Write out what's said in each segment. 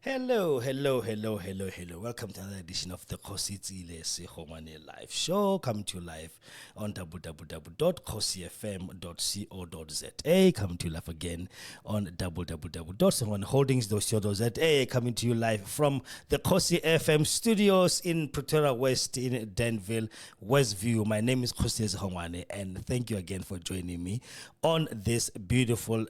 Hello, hello, hello, hello, hello. Welcome to another edition of the kgosietsile Segongane live show. Coming to you live on www.kgosifm.co.za. Coming to you live again on www.segonganeholdings.co.za. Coming to you live from the Kgosi FM studios in Pretoria West in Danville, Westview. My name is Kgosi Segongane, and thank you again for joining me on this beautiful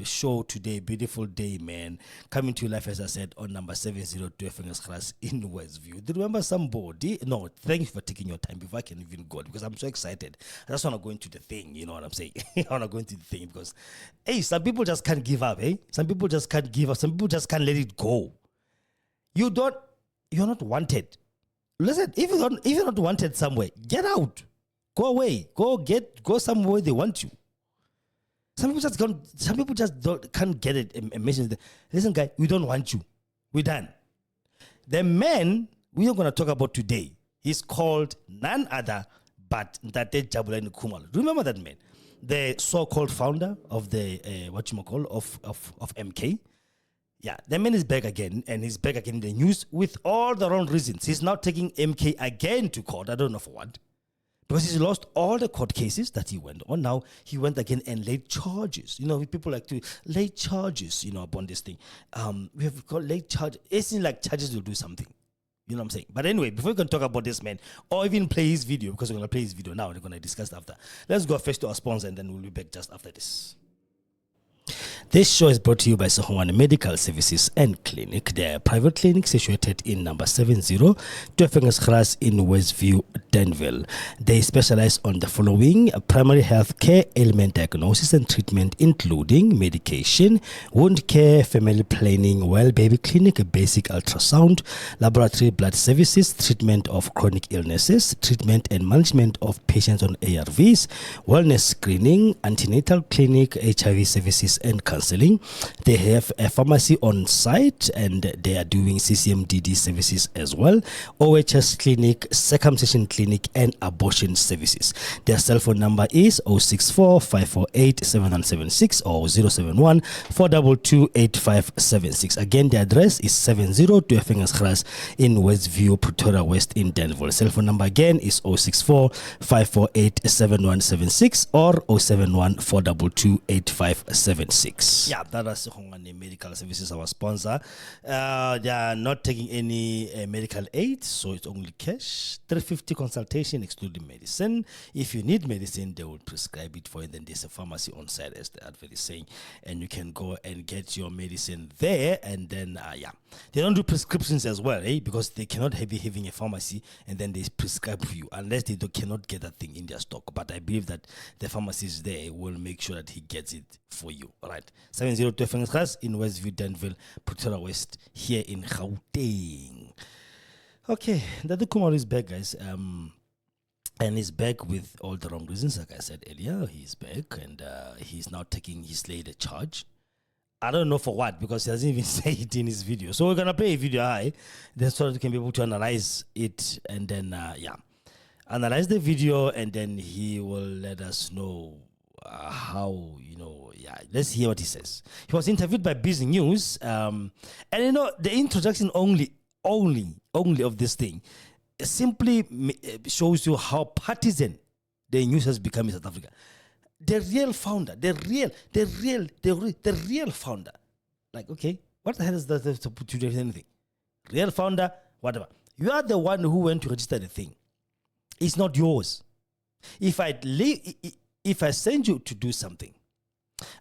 show today. Beautiful day, man. Coming to you live, as I said, on number 702 Fingers in Westview. Do you remember somebody? No, thank you for taking your time before I can even go, because I'm so excited. I just want to go into the thing, you know what I'm saying? I want to go into the thing because, hey, some people just can't give up, eh? Some people just can't give up. Some people just can't let it go. You're not wanted. Listen, if you're not wanted somewhere, get out. Go away. Go somewhere they want you. Some people can't get it. Listen, guy, we don't want you. We're done. The man we are going to talk about today is called none other but Jabulani Khumalo. Do you remember that man? The so-called founder of the of MK. Yeah, the man is back again, and he's back again in the news with all the wrong reasons. He's now taking MK again to court. I don't know for what. Because he's lost all the court cases that he went on. Now he went again and laid charges. You know, people like to lay charges, upon this thing. We have got late charges. It seems like charges will do something. You know what I'm saying? But anyway, before we can talk about this man, or even play his video, because we're going to play his video now, we're going to discuss it after. Let's go first to our sponsor, and then we'll be back just after this. This show is brought to you by Segongane Medical Services and Clinic. They are a private clinic situated in number 70 in Westview, Danville. They specialize on the following: primary health care, ailment diagnosis and treatment, including medication, wound care, family planning, well baby clinic, basic ultrasound, laboratory blood services, treatment of chronic illnesses, treatment and management of patients on ARVs, wellness screening, antenatal clinic, HIV services and counseling. They have a pharmacy on site, and they are doing CCMDD services as well, OHS clinic, circumcision clinic and abortion services. Their cell phone number is 064 548 7176 or 071 422 8576. Again, the address is 702 Fingers in Westview, Pretoria West in Danville. Cell phone number again is 064 548 7176 or 071 422 8576. Yeah, that is Segongane Medical Services, our sponsor. They are not taking any medical aid, so it's only cash. 350 consultation, excluding medicine. If you need medicine, they will prescribe it for you. Then there's a pharmacy on site, as the advert is saying, and you can go and get your medicine there. And then, they don't do prescriptions as well, because they cannot be having a pharmacy and then they prescribe for you unless they cannot get that thing in their stock. But I believe that the pharmacist there will make sure that he gets it for you. All right, 702 Fingers in Westview, Danville, Pretoria West, here in Gauteng. Okay, Dadu Khumalo is back, guys. And he's back with all the wrong reasons. Like I said earlier, he's back, and he's now he's laid a charge. I don't know for what, because he doesn't even say it in his video. So we're gonna play a video, then so that we can be able to analyze it, and then analyze the video, and then he will let us know how, let's hear what he says. He was interviewed by Busy News, and the introduction only of this thing simply shows you how partisan the news has become in South Africa. The real founder, the real founder. Like, okay, what the hell is that to do with anything? Real founder, whatever. You are the one who went to register the thing. It's not yours. If I send you to do something,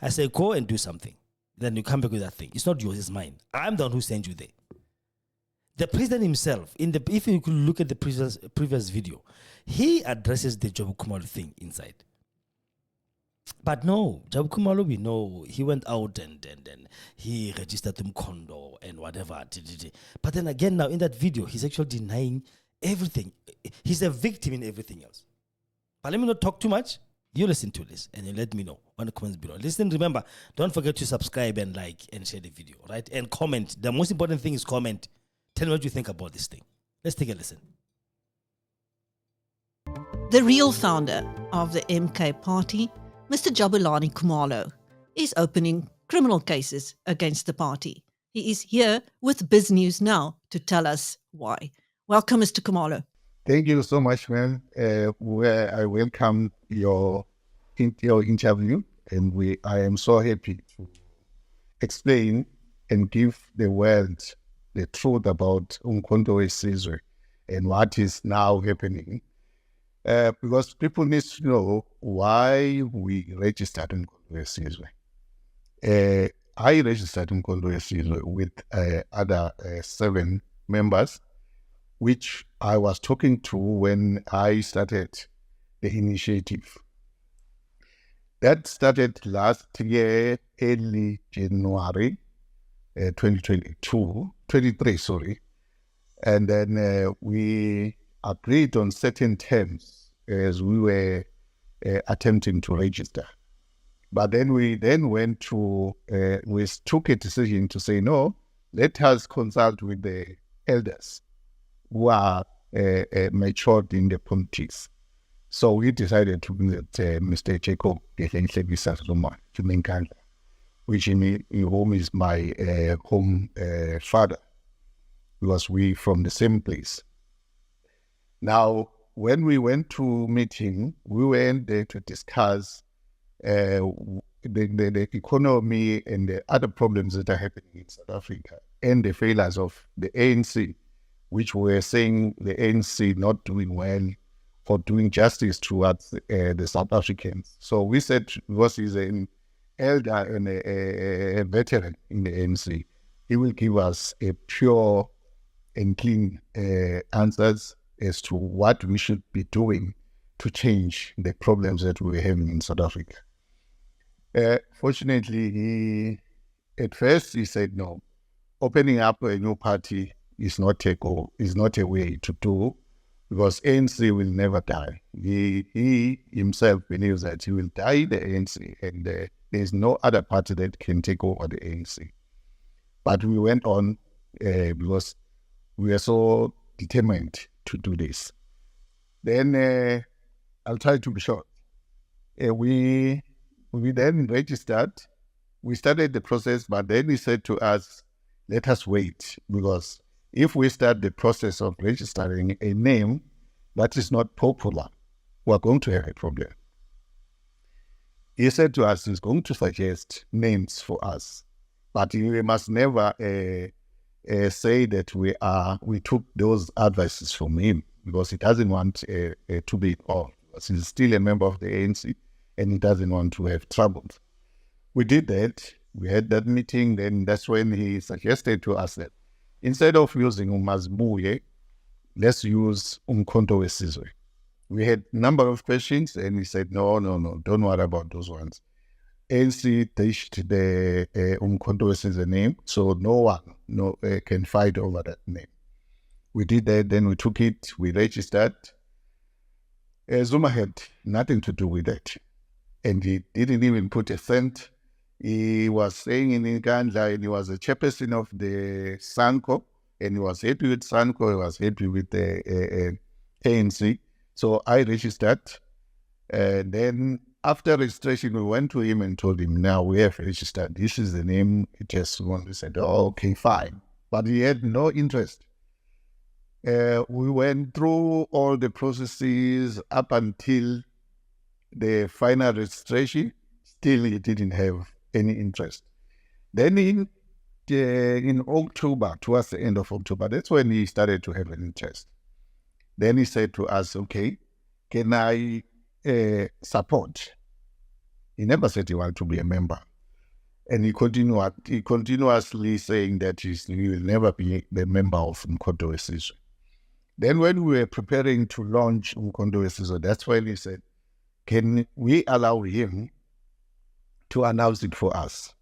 I say go and do something, then you come back with that thing. It's not yours, it's mine. I'm the one who sent you there. The president himself, if you could look at the previous video, he addresses the Jabulani Khumalo thing inside. But no, Jabulani Khumalo, we know he went out and he registered him condo and whatever. But then again, now in that video, he's actually denying everything. He's a victim in everything else. But let me not talk too much. You listen to this and you let me know on the comments below. Listen, remember, don't forget to subscribe and like and share the video, right? And comment. The most important thing is comment. Tell me what you think about this thing. Let's take a listen. The real founder of the MK party, Mr. Jabulani Khumalo, is opening criminal cases against the party He is here with Biz News Now to tell us why. Welcome, Mr. Khumalo. Thank you so much, man. Where I welcome your interview, and I am so happy to explain and give the world the truth about Umkhonto Wesizwe and what is now happening. Because people need to know why we registered Umkhonto Wesizwe. I registered Umkhonto Wesizwe with other 7 members, which I was talking to when I started the initiative. That started last year, early January 2023, sorry. And then we agreed on certain terms as we were attempting to register. But then we went to, we took a decision to say, no, let us consult with the elders who are matured in the politics. So we decided to bring Mr. Jacob Zuma to Menkandla, which in home is my home father, because we from the same place. Now, when we went to meet him, we went there to discuss the economy and the other problems that are happening in South Africa and the failures of the ANC, which were saying the ANC not doing well for doing justice towards the South Africans. So we said, because he's an elder and a veteran in the ANC, he will give us a pure and clean answers as to what we should be doing to change the problems that we're having in South Africa. Fortunately, at first he said no. Opening up a new party is not a way to do, because ANC will never die. He himself believes that he will die the ANC, and there is no other party that can take over the ANC. But we went on because we are so determined to do this. Then I'll try to be short. We then registered. We started the process, but then he said to us, let us wait, because if we start the process of registering a name that is not popular, we're going to have a problem. He said to us, he's going to suggest names for us, but we must never say that we took those advices from him, because he doesn't want to be involved, because he's still a member of the ANC and he doesn't want to have trouble. We did that. We had that meeting. Then that's when he suggested to us that instead of using Umazbuye, let's use Umkhonto Wesizwe. We had a number of questions, and he said, no, don't worry about those ones. ANC ditched the Umkhonto Wesizwe name, so no one can fight over that name. We did that, then we took it, we registered. Zuma had nothing to do with that, and he didn't even put a cent. He was staying in Nkandla, and he was a chairperson of the SANCO, and he was happy with SANCO, he was happy with the ANC. So I registered, and then after registration, we went to him and told him, now we have registered. This is the name. He just said, oh, okay, fine. But he had no interest. We went through all the processes up until the final registration. Still, he didn't have any interest. Then in October, towards the end of October, that's when he started to have an interest. Then he said to us, okay, can I support? He never said he wanted to be a member. And he continuously saying that he will never be the member of Umkhonto Wesizwe. Then when we were preparing to launch Umkhonto Wesizwe, that's when he said, can we allow him to announce it for us?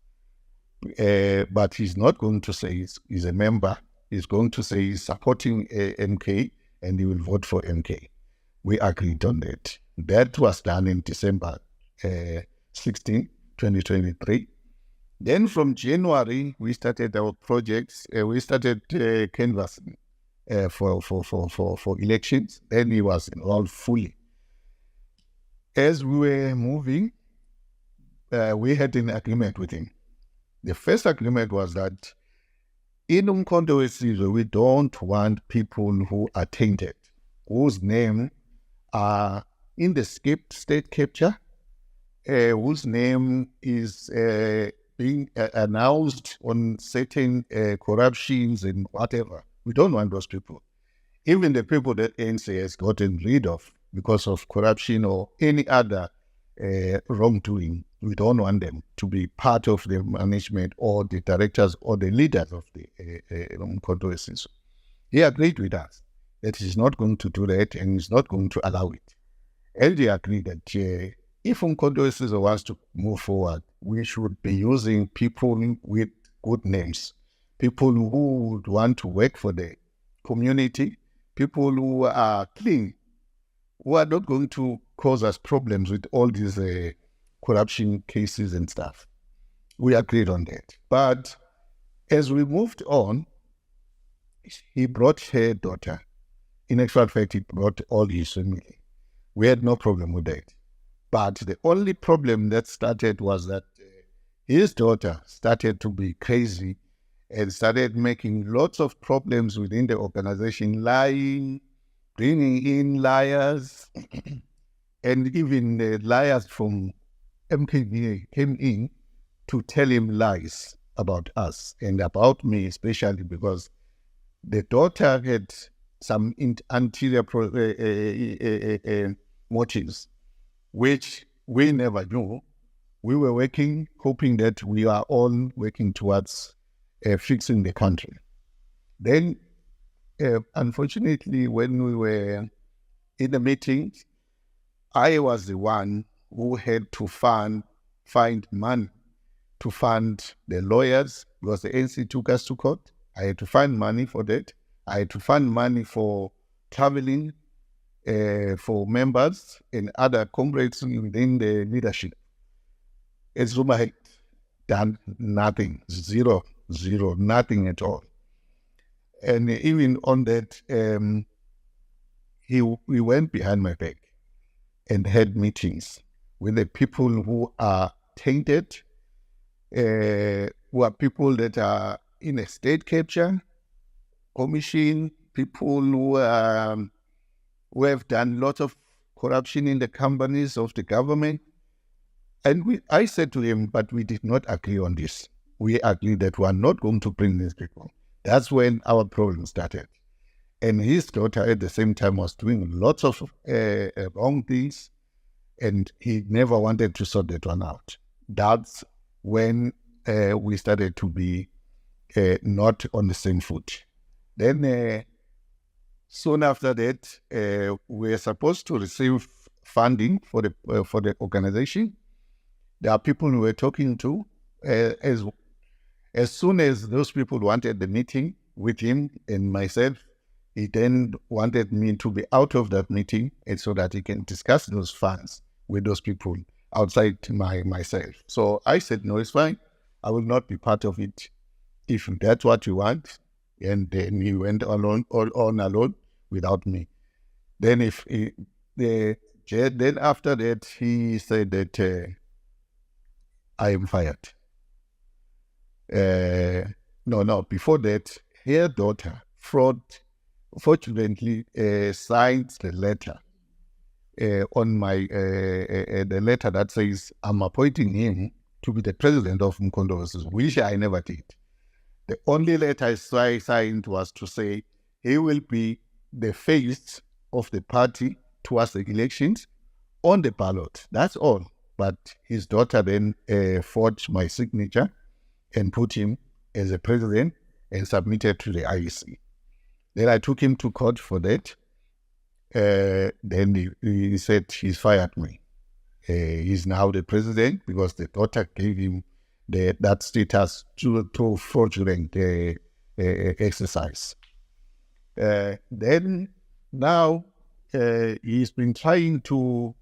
But he's not going to say he's a member. He's going to say he's supporting MK and he will vote for MK. We agreed on that. That was done in December 16, 2023. Then from January, we started our projects. We started canvassing for elections. Then he was involved fully. As we were moving, we had an agreement with him. The first agreement was that In Umkhonto Wesizwe, we don't want people who are tainted, whose name are in the state capture, whose name is being announced on certain corruptions and whatever. We don't want those people. Even the people that ANC has gotten rid of because of corruption or any other wrongdoing, we don't want them to be part of the management or the directors or the leaders of the Umkhonto Wesizwe. He agreed with us that he's not going to do that and he's not going to allow it. And he agreed that if Umkhonto Wesizwe wants to move forward, we should be using people with good names, people who would want to work for the community, people who are clean, who are not going to cause us problems with all these corruption cases and stuff. We agreed on that. But as we moved on, he brought her daughter. In actual fact, he brought all his family. We had no problem with that. But the only problem that started was that his daughter started to be crazy and started making lots of problems within the organization, lying, bringing in liars, and even the liars from MKVA came in to tell him lies about us and about me, especially because the daughter had some anterior motives, which we never knew. We were working, hoping that we are all working towards fixing the country. Then, unfortunately, when we were in the meeting, I was the one who had to find money to fund the lawyers because the ANC took us to court. I had to find money for that. I had to find money for traveling for members and other comrades within the leadership. Zuma had done nothing, zero, nothing at all. And even on that, we went behind my back and had meetings with the people who are tainted, who are people that are in a state capture commission, people who have done lots of corruption in the companies of the government. And I said to him, but we did not agree on this. We agreed that we are not going to bring these people. That's when our problem started. And his daughter at the same time was doing lots of wrong things, and he never wanted to sort that one out. That's when we started to be not on the same foot. Then soon after that, we were supposed to receive funding for the organization. There are people we were talking to. As soon as those people wanted the meeting with him and myself, he then wanted me to be out of that meeting and so that he can discuss those funds with those people outside myself. So I said, no, it's fine. I will not be part of it if that's what you want. And then he went on alone without me. Then then after that, he said that I am fired. No, before that, her daughter, fortunately, signed the letter on the letter that says, I'm appointing him to be the president of Umkhonto Wesizwe, which I never did. The only letter I signed was to say he will be the face of the party towards the elections on the ballot. That's all. But his daughter then forged my signature and put him as a president and submitted to the IEC. Then I took him to court for that. Then he said he's fired me. He's now the president because the daughter gave him that status to fraudulent exercise. Then now he's been trying to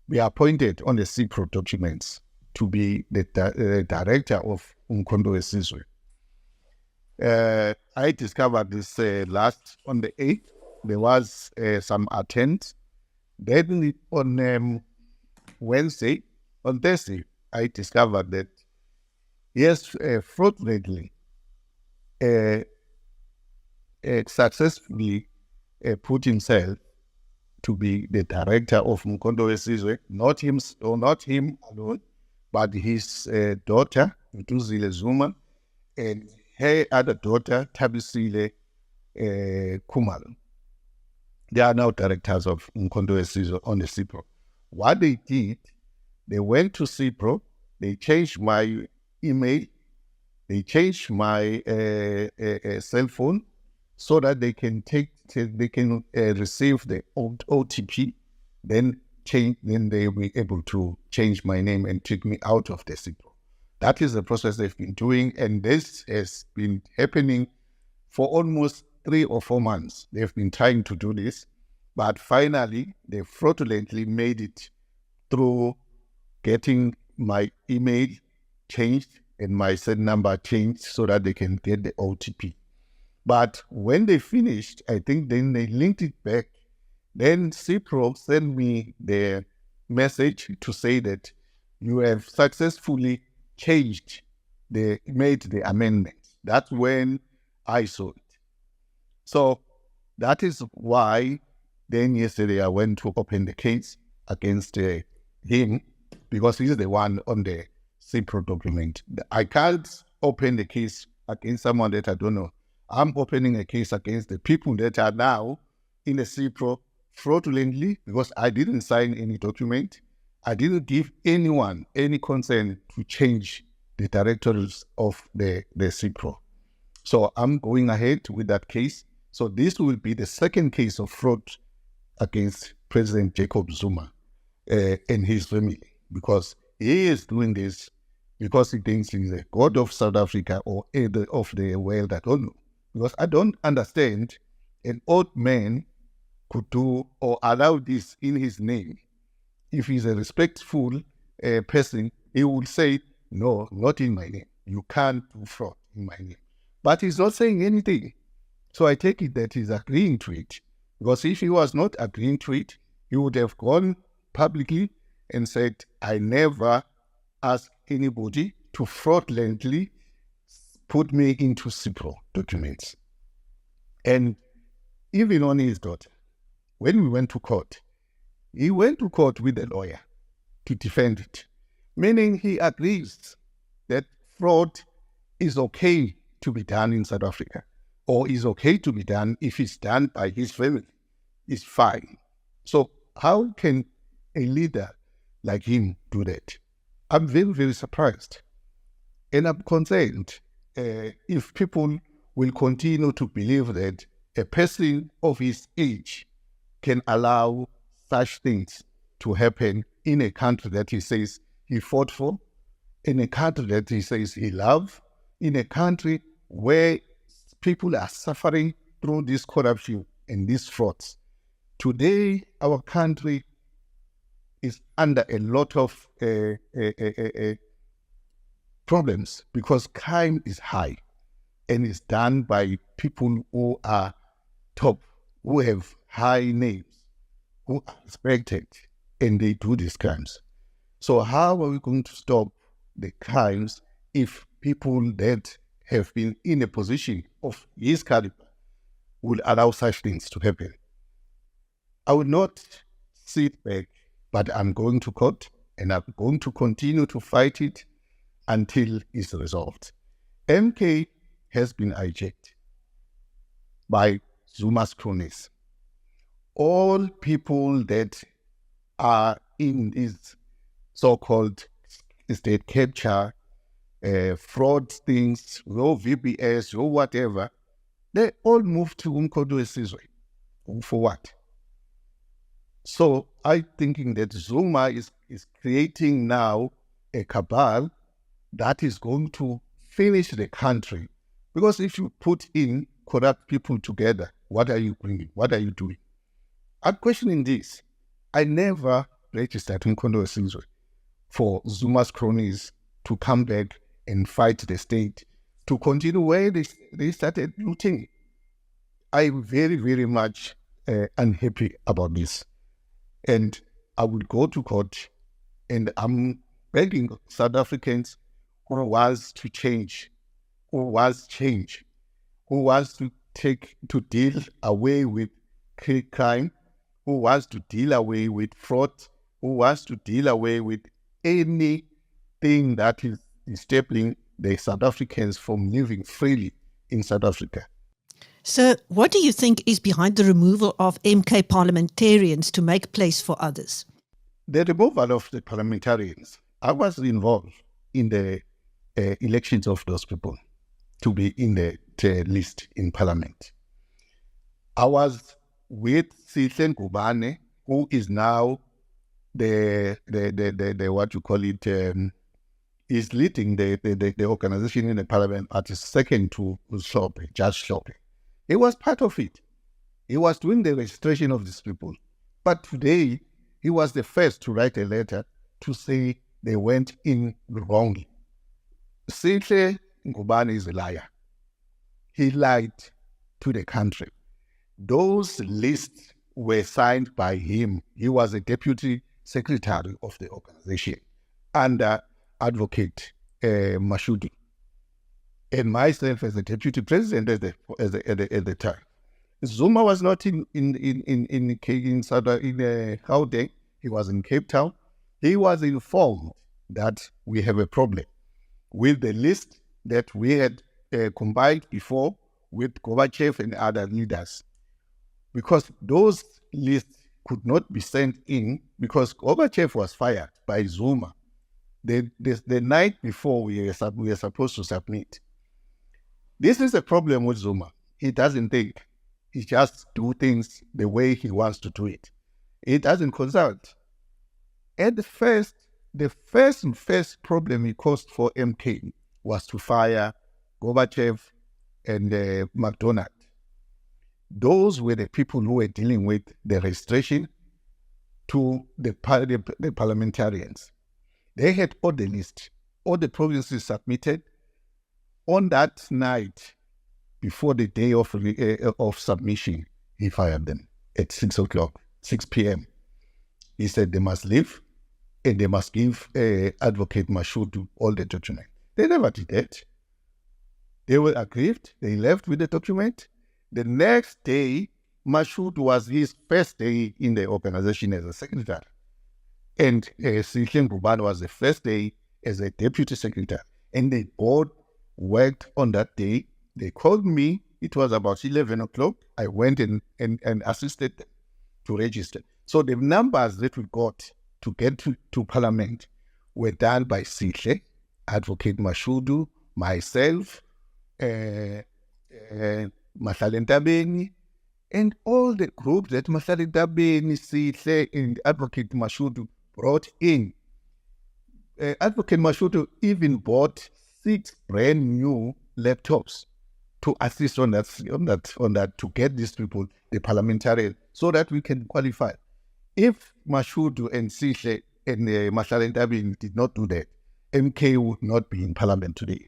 be appointed on the secret documents to be the director of Umkhonto Wesizwe. I discovered this last on the 8th. There was some attempt. Then on Thursday, I discovered that yes, fraudulently uh, successfully put himself to be the director of Umkhonto weSizwe, not him alone, but his daughter, duduzile Zuma, and her other daughter, Jabulani Khumalo. They are now directors of Umkhonto weSizwe on the CIPRO. What they did, they went to CIPRO, they changed my email, they changed my cell phone so that they can receive the OTP, then they will be able to change my name and take me out of the CIPRO. That is the process they've been doing, and this has been happening for almost 3 or 4 months. They've been trying to do this, but finally they fraudulently made it through getting my email changed and my cell number changed so that they can get the OTP. But when they finished, I think then they linked it back. Then CIPRO sent me the message to say that you have successfully made the amendment. That's when I saw it. So that is why then yesterday I went to open the case against him, because he's the one on the CIPRO document. I can't open the case against someone that I don't know. I'm opening a case against the people that are now in the CIPRO fraudulently, because I didn't sign any document. I didn't give anyone any consent to change the directories of the CIPRO. So I'm going ahead with that case. So this will be the second case of fraud against President Jacob Zuma and his family, because he is doing this because he thinks he's the god of South Africa or of the world. I don't know. Because I don't understand an old man could do or allow this in his name. If he's a respectful person, he would say, no, not in my name. You can't do fraud in my name. But he's not saying anything. So I take it that he's agreeing to it. Because if he was not agreeing to it, he would have gone publicly and said, I never asked anybody to fraudulently put me into CIPRO documents. And even on his daughter, when we went to court, he went to court with a lawyer to defend it, meaning he agrees that fraud is okay to be done in South Africa, or is okay to be done if it's done by his family. It's fine. So how can a leader like him do that? I'm very, very surprised. And I'm concerned if people will continue to believe that a person of his age can allow such things to happen in a country that he says he fought for, in a country that he says he loves, in a country where people are suffering through this corruption and these frauds. Today, our country is under a lot of problems because crime is high and is done by people who are top, who have high names, who are respected, and they do these crimes. So how are we going to stop the crimes if people that have been in a position of his caliber will allow such things to happen? I will not sit back, but I'm going to court and I'm going to continue to fight it until it's resolved. MK has been hijacked by Zuma's cronies. All people that are in these so-called state capture, fraud things, no VBS, or whatever, they all moved to Umkhonto weSizwe. For what? So I'm thinking that Zuma is creating now a cabal that is going to finish the country. Because if you put in corrupt people together, what are you bringing? What are you doing? I'm questioning this. I never registered Umkhonto weSizwe for Zuma's cronies to come back and fight the state, to continue where they started looting. I'm very, very much unhappy about this. And I will go to court, and I'm begging South Africans who was change, who wants to deal away with crime, who wants to deal away with fraud, who wants to deal away with anything that is disabling the South Africans from living freely in South Africa. So what do you think is behind the removal of MK parliamentarians to make place for others? The removal of the parliamentarians, I was involved in the elections of those people to be in the list in parliament. I was with Sihle Ngubane, who is now the what you call it, is leading the organization in the parliament party, second to Shope, Judge Shope. He was part of it. He was doing the registration of these people. But today, he was the first to write a letter to say they went in wrongly. Sihle Ngubane is a liar. He lied to the country. Those lists were signed by him. He was a deputy secretary of the organization under Advocate Mashudu, and myself as the deputy president at the time. Zuma was not in Gauteng. He was in Cape Town. He was informed that we have a problem with the list that we had combined before with Gorbachev and other leaders, because those lists could not be sent in because Gorbachev was fired by Zuma the night before we were supposed to submit. This is a problem with Zuma. He doesn't think. He just do things the way he wants to do it. He doesn't consult. At the first problem he caused for MK was to fire Gorbachev and McDonald. Those were the people who were dealing with the registration to the parliamentarians. They had all the list, all the provinces submitted. On that night, before the day of submission, he fired them at 6 p.m. He said they must leave and they must give Advocate Mashudu all the document. They never did that. They were aggrieved. They left with the document. The next day, Mashudu was his first day in the organization as a secretary. And Sihle Ngubane was the first day as a deputy secretary. And they both worked on that day. They called me. It was about 11 o'clock. I went and assisted them to register. So the numbers that we got to get to Parliament were done by Sihle, Advocate Mashudu, myself, Mahlalendabeni, and all the groups that Mahlalendabeni, Sihle, and Advocate Mashudu brought in. Advocate Mashudu even bought 6 brand new laptops to assist on that to get these people the parliamentarian so that we can qualify. If Mashudu and Sihle and Mahlalendabeni did not do that, MK would not be in parliament today.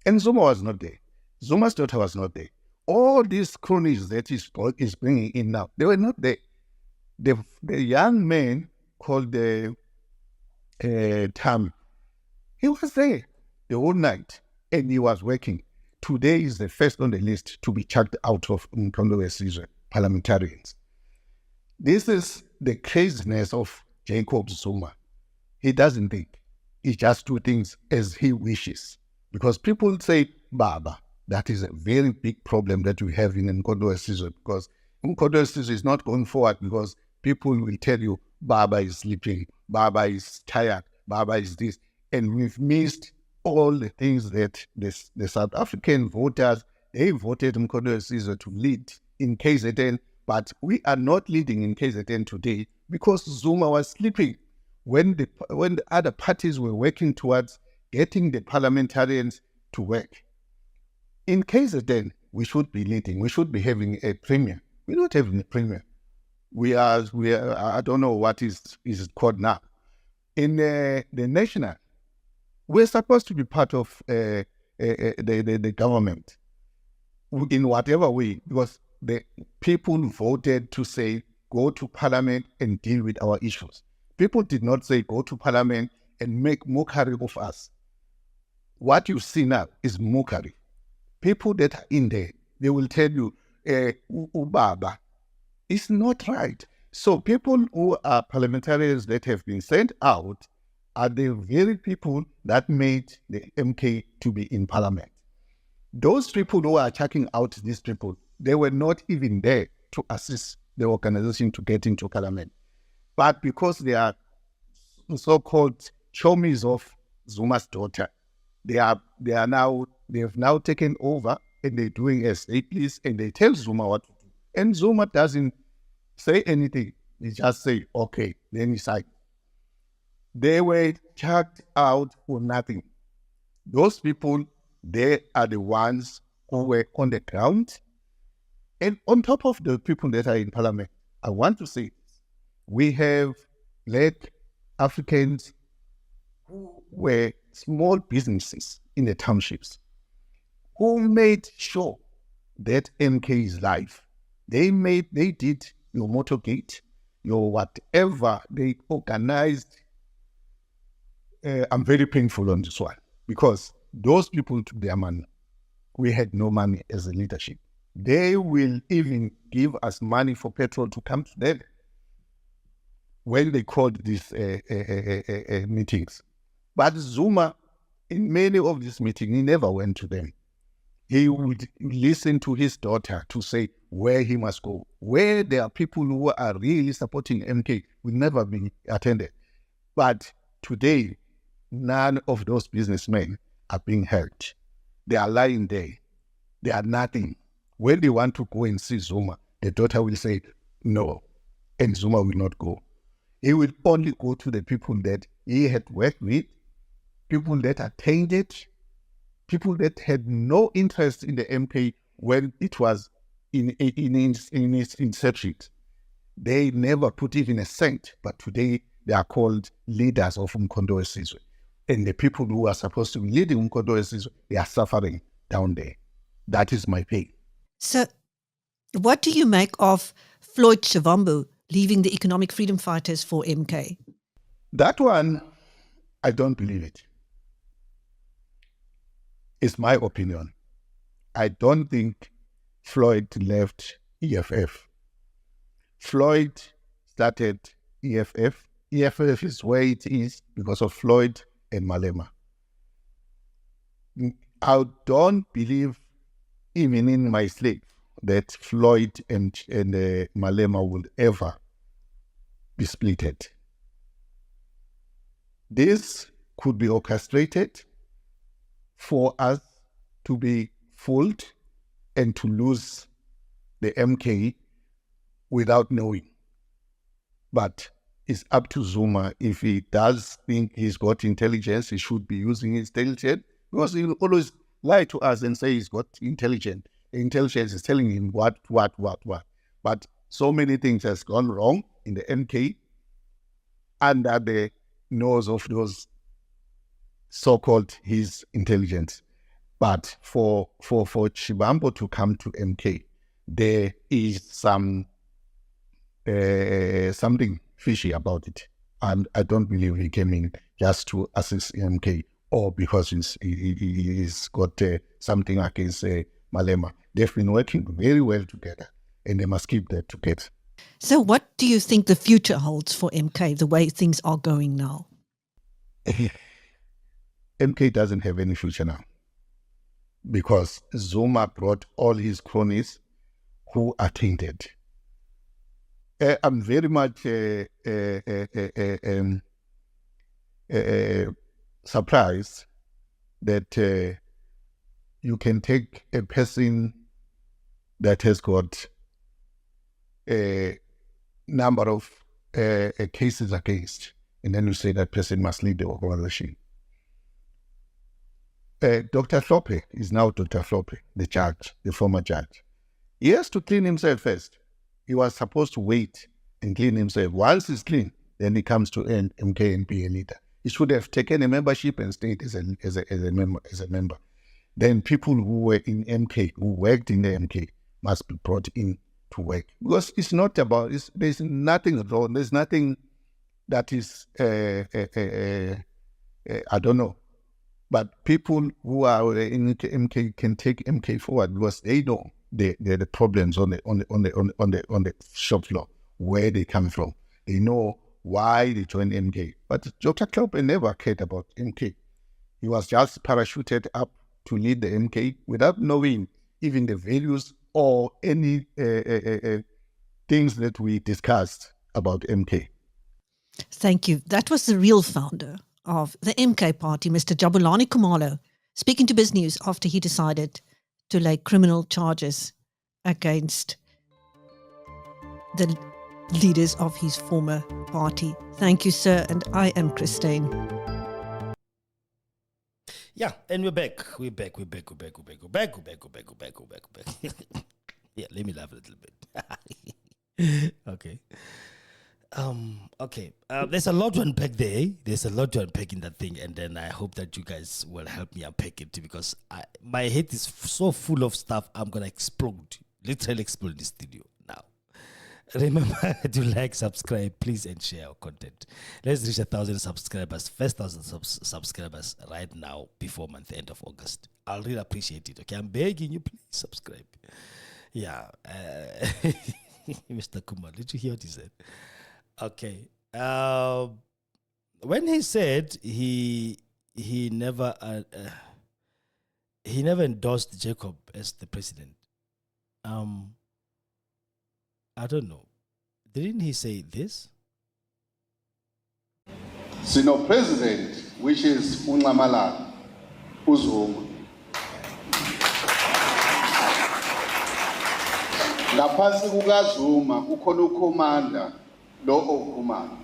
And Zuma was not there. Zuma's daughter was not there. All these cronies that is bringing in now, they were not there. The young man called Tam, he was there the whole night and he was working. Today is the first on the list to be chucked out of Mkhonto parliamentarians. This is the craziness of Jacob Zuma. He doesn't think. He just do things as he wishes. Because people say, Baba, that is a very big problem that we have in Mkhonto because Mkhonto is not going forward because people will tell you, Baba is sleeping, Baba is tired, Baba is this. And we've missed all the things that the South African voters, they voted Mkhonto to lead in KZN, but we are not leading in KZN today because Zuma was sleeping when the other parties were working towards getting the parliamentarians to work. In KZN, we should be leading. We should be having a premier. We're not having a premier. We are. I don't know what is it called now. In the national, we're supposed to be part of the government in whatever way, because the people voted to say go to parliament and deal with our issues. People did not say go to parliament and make mockery of us. What you see now is mockery. People that are in there, they will tell you, UBaba. It's not right. So people who are parliamentarians that have been sent out are the very people that made the MK to be in parliament. Those people who are checking out these people, they were not even there to assist the organization to get into parliament. But because they are so-called chomies of Zuma's daughter, they have now taken over, and they're doing as they please, and they tell Zuma what to do. And Zuma doesn't say anything. He just say, okay, then he signed. They were chucked out for nothing. Those people, they are the ones who were on the ground. And on top of the people that are in parliament, I want to say we have Black Africans who were small businesses in the townships who made sure that MK is live. They did your motorgate, your whatever they organized. I'm very painful on this one because those people took their money. We had no money as a leadership. They will even give us money for petrol to come to them when they called these meetings. But Zuma, in many of these meetings, he never went to them. He would listen to his daughter to say where he must go. Where there are people who are really supporting MK will never be attended. But today, none of those businessmen are being held. They are lying there. They are nothing. When they want to go and see Zuma, the daughter will say no, and Zuma will not go. He will only go to the people that he had worked with, people that attended, people that had no interest in the MK when it was in its inception. They never put even a cent, but today they are called leaders of Umkhonto weSizwe. And the people who are supposed to be leading Umkhonto weSizwe, they are suffering down there. That is my pain. So what do you make of Floyd Shivambu leaving the Economic Freedom Fighters for MK? That one, I don't believe it. It's my opinion. I don't think Floyd left EFF. Floyd started EFF. EFF is where it is because of Floyd and Malema. I don't believe even in my sleep that Floyd and Malema will ever be splitted. This could be orchestrated for us to be fooled and to lose the MK without knowing. But it's up to Zuma. If he does think he's got intelligence, he should be using his intelligence, because he will always lie to us and say he's got intelligence. The intelligence is telling him what. But so many things has gone wrong in the MK under the nose of those so-called his intelligence. But for Shivambu to come to MK, there is something fishy about it. And I don't believe he came in just to assist MK or because he's got something against Malema. They've been working very well together, and they must keep that together. So what do you think the future holds for MK, the way things are going now? MK doesn't have any future now because Zuma brought all his cronies who are tainted. I'm very much surprised that you can take a person that has got a number of cases against, and then you say that person must lead the organization. Dr. Flope is now Dr. Flope, the judge, the former judge. He has to clean himself first. He was supposed to wait and clean himself. Once he's clean, then he comes to MK and be a leader. He should have taken a membership and stayed as a member. Then people who were in MK, who worked in the MK, must be brought in to work. Because it's not about, there's nothing wrong. There's nothing that is, I don't know. But people who are in MK can take MK forward because they know the problems on the shop floor, where they come from. They know why they joined MK. But Dr. Klopp never cared about MK. He was just parachuted up to lead the MK without knowing even the values or any things that we discussed about MK. Thank you. That was the real founder of the MK Party, Mr. Jabulani Khumalo, speaking to Biz News after he decided to lay criminal charges against the leaders of his former party. Thank you, sir. And I am Christine. Yeah, and we're back. Yeah, let me laugh a little bit. Okay. Okay. There's a lot to unpack there. There's a lot to unpack in that thing, and then I hope that you guys will help me unpack it, because my head is so full of stuff. I'm gonna explode, literally explode in the studio now. Remember to like, subscribe, please, and share our content. Let's reach 1,000 subscribers, first 1,000 subscribers right now before month end of August. I'll really appreciate it. Okay, I'm begging you, please subscribe. Yeah, Mr. Kumar, did you hear what he said? Okay. When he said he never endorsed Jacob as the president, I don't know. Didn't he say this? Sino president, which is uNcamalalala, uZuma. Ngaphansi kukaZuma kukhona ukhomanda lo okhumana.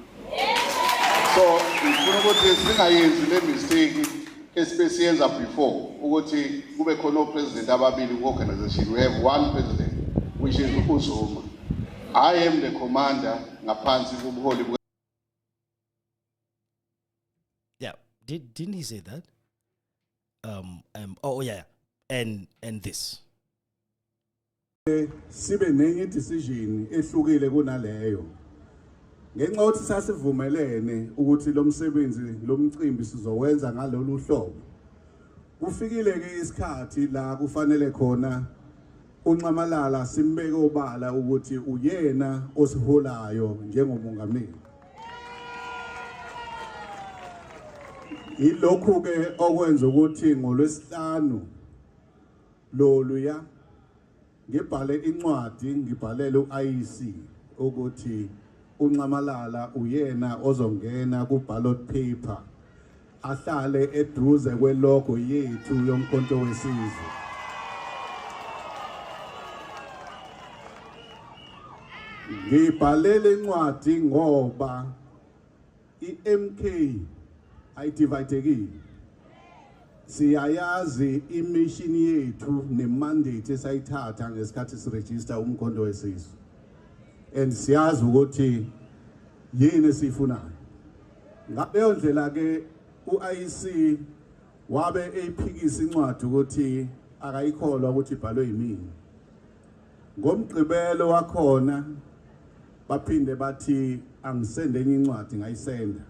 So ngifuna ukuthi singayenzi le mistake esibesiyenza before ukuthi kube khona president ababili ku-organization. We have one president, which is uZuma. I am the commander ngaphansi kubuholi. Yeah, didn't he say that? Oh yeah, and this. Sibe nenye decision ehlukile kunaleyo. Ngenxa ukuthi sasivumelene ukuthi lo msebenzi lo mcimbi sizowenza ngalolu hlobo. Kufikile ke isikhathi la kufanele khona uNcamalalala simbeke obala ukuthi uyena osiholayo njengomongameli. Ilokhu ke okwenza ukuthi ngolwesihlanu loluya ngibhale incwadi ngibhalele uIC ukuthi uNcamalalala uyena ozongena ku ballot paper ahlale eduze kwelogo yethu yomkhonto wesizwe. Ngibhalele incwadi ngoba iMK ayidividekile. Siyayazi imission yethu nemandate esayithatha ngesikhathi siregister umkhonto wesizwe. And siyazi ukuthi yini sifunayo. Ngaleyo ndlela ke uIC wabe eyiphikisa incwadi ukuthi akayikholwa ukuthi ibhalwe yimini. Ngomgqibelo wakhona baphinde bathi angisende enye incwadi ngayisenda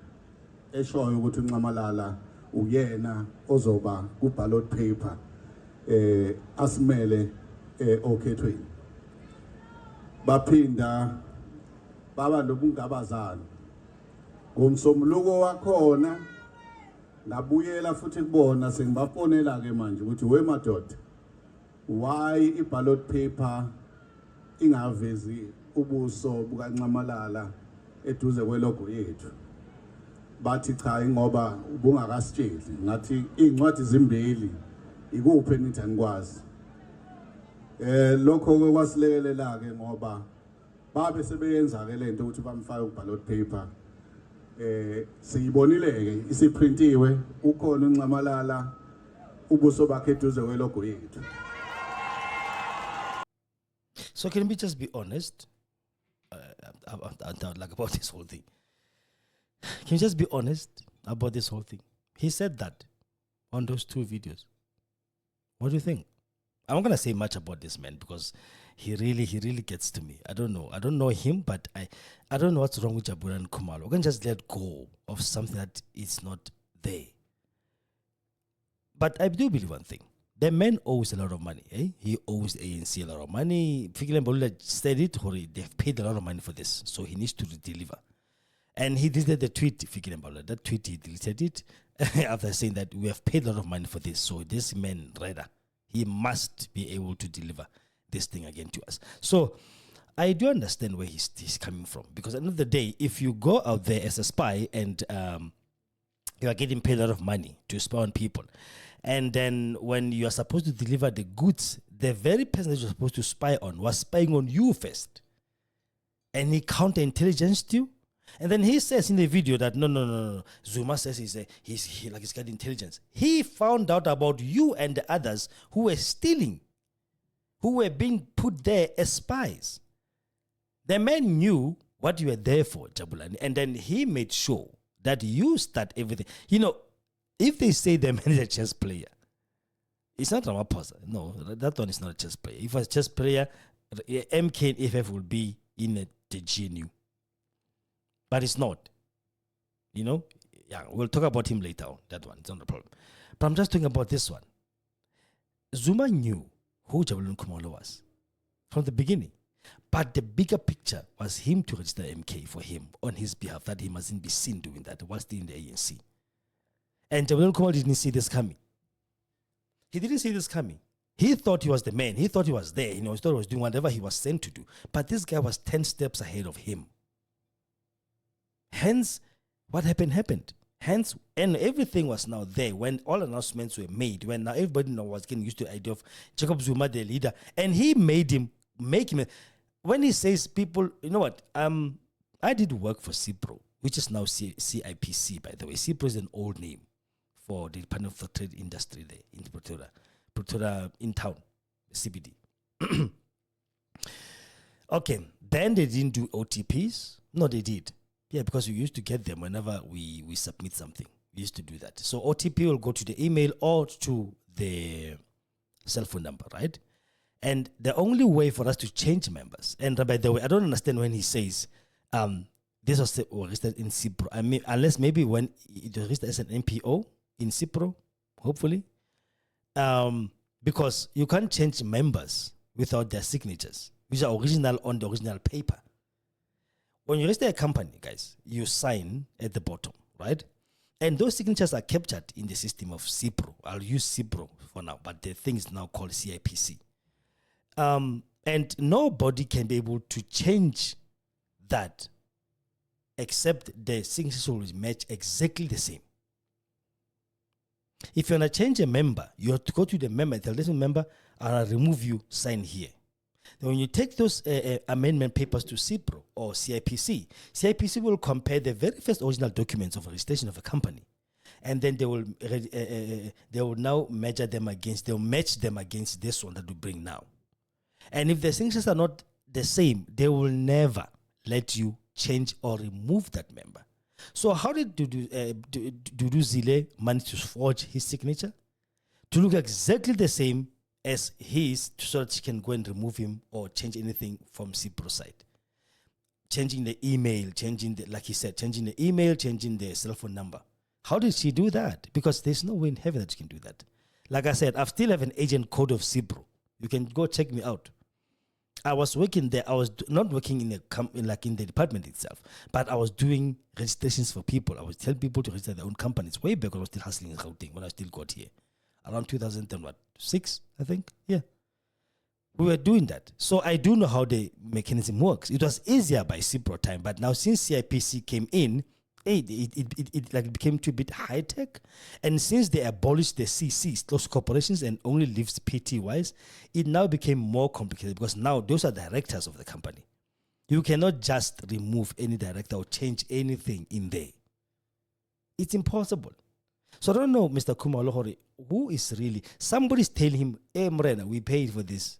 eshoyo ukuthi uNcamalalala uyena ozoba ku ballot paper asimele okhethweni. Baphinda baba nobungabazana. Ngomsombuluko wakhona ngabuyela futhi kubona sengibafonela ke manje ukuthi we madoda, why i ballot paper ingavezi ubuso bukaNcamalalala eduze kwelogo yethu. Bathi cha ngoba ubungakasitsheli. Ngathi incwadi zimbili ikuphi enithi anikwazi. Lokho kwasilekelela ke ngoba babe sebeyenza ke lento ukuthi bamfake ku ballot paper. Siyibonile ke isiprintiwe ukhona uNcamalalala ubuso bakhe eduze kwelogo yethu. So can we just be honest? Like about this whole thing. Can you just be honest about this whole thing? He said that on those 2 videos. What do you think? I'm not gonna say much about this man because he really gets to me. I don't know him, but I don't know what's wrong with Jabulani Khumalo. We can just let go of something that is not there. But I do believe one thing. The man owes a lot of money. Eh? He owes ANC a lot of money. Fikile Mbalula said it, or they've paid a lot of money for this, so he needs to deliver. And he deleted the tweet, Fikile Mbalula. That tweet, he deleted it after saying that we have paid a lot of money for this. So this man, rather, he must be able to deliver this thing again to us. So I do understand where he's coming from, because at the end of the day, if you go out there as a spy and you are getting paid a lot of money to spy on people, and then when you are supposed to deliver the goods, the very person that you're supposed to spy on was spying on you first, and he counterintelligenced you. And then he says in the video that no. Zuma says he's got intelligence. He found out about you and the others who were stealing, who were being put there as spies. The man knew what you were there for, Jabulani, and then he made sure that you start everything. You know, if they say the man is a chess player, it's not Ramaphosa. No, that one is not a chess player. If it's a chess player, MK and FF will be in the GNU. But it's not. You know? Yeah, we'll talk about him later on. That one, it's not a problem. But I'm just talking about this one. Zuma knew who Jabulani Khumalo was from the beginning. But the bigger picture was him to register MK for him on his behalf, that he mustn't be seen doing that while still in the ANC. And Jabulani Khumalo didn't see this coming. He didn't see this coming. He thought he was the man. He thought he was there. You know, he thought he was doing whatever he was sent to do. But this guy was 10 steps ahead of him. Hence, what happened. Hence, and everything was now there when all announcements were made, when now everybody was getting used to the idea of Jacob Zuma, the leader. And he make him, when he says people, you know what, I did work for CIPRO, which is now CIPC, by the way. CIPRO is an old name for the Department of Trade Industry there in Pretoria in town, CBD. Okay, then they didn't do OTPs. No, they did. Yeah, because we used to get them whenever we submit something. We used to do that. So OTP will go to the email or to the cell phone number, right? And the only way for us to change members, and by the way, I don't understand when he says this was registered in CIPRO. I mean, unless maybe when it was registered as an MPO in CIPRO, hopefully. Because you can't change members without their signatures, which are original on the original paper. When you register a company, guys, you sign at the bottom, right? And those signatures are captured in the system of CIPRO. I'll use CIPRO for now, but the thing is now called CIPC. And nobody can be able to change that except the signatures will match exactly the same. If you want to change a member, you have to go to the member, tell this member, I'll remove you, sign here. Then when you take those amendment papers to CIPRO or CIPC, CIPC will compare the very first original documents of registration of a company, and then they will now measure them against, they'll match them against this one that we bring now. And if the signatures are not the same, they will never let you change or remove that member. So how did duduzile manage to forge his signature? To look exactly the same as his, so that she can go and remove him or change anything from CIPRO side. Changing the email, like he said, changing the email, changing the cell phone number. How did she do that? Because there's no way in heaven that you can do that. Like I said, I still have an agent code of CIPRO. You can go check me out. I was working there. I was not working in the department itself, but I was doing registrations for people. I was telling people to register their own companies way back when I was still hustling in Gauteng, when I still got here. Around 2006, I think. Yeah. We were doing that. So I do know how the mechanism works. It was easier by CIPRO time, but now since CIPC came in, it became too bit high tech. And since they abolished the CCs, those corporations, and only leaves PTYs, it now became more complicated because now those are directors of the company. You cannot just remove any director or change anything in there. It's impossible. So I don't know, Mr. Khumalo, who is really, somebody's telling him, hey, Mrena, we paid for this.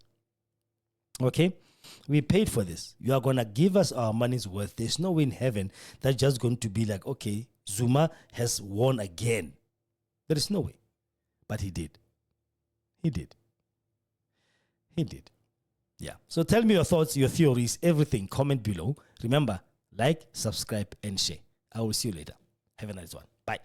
Okay? We paid for this. You are going to give us our money's worth. There's no way in heaven that's just going to be like, okay, Zuma has won again. There is no way. But he did. He did. He did. Yeah. So tell me your thoughts, your theories, everything. Comment below. Remember, like, subscribe, and share. I will see you later. Have a nice one. Bye.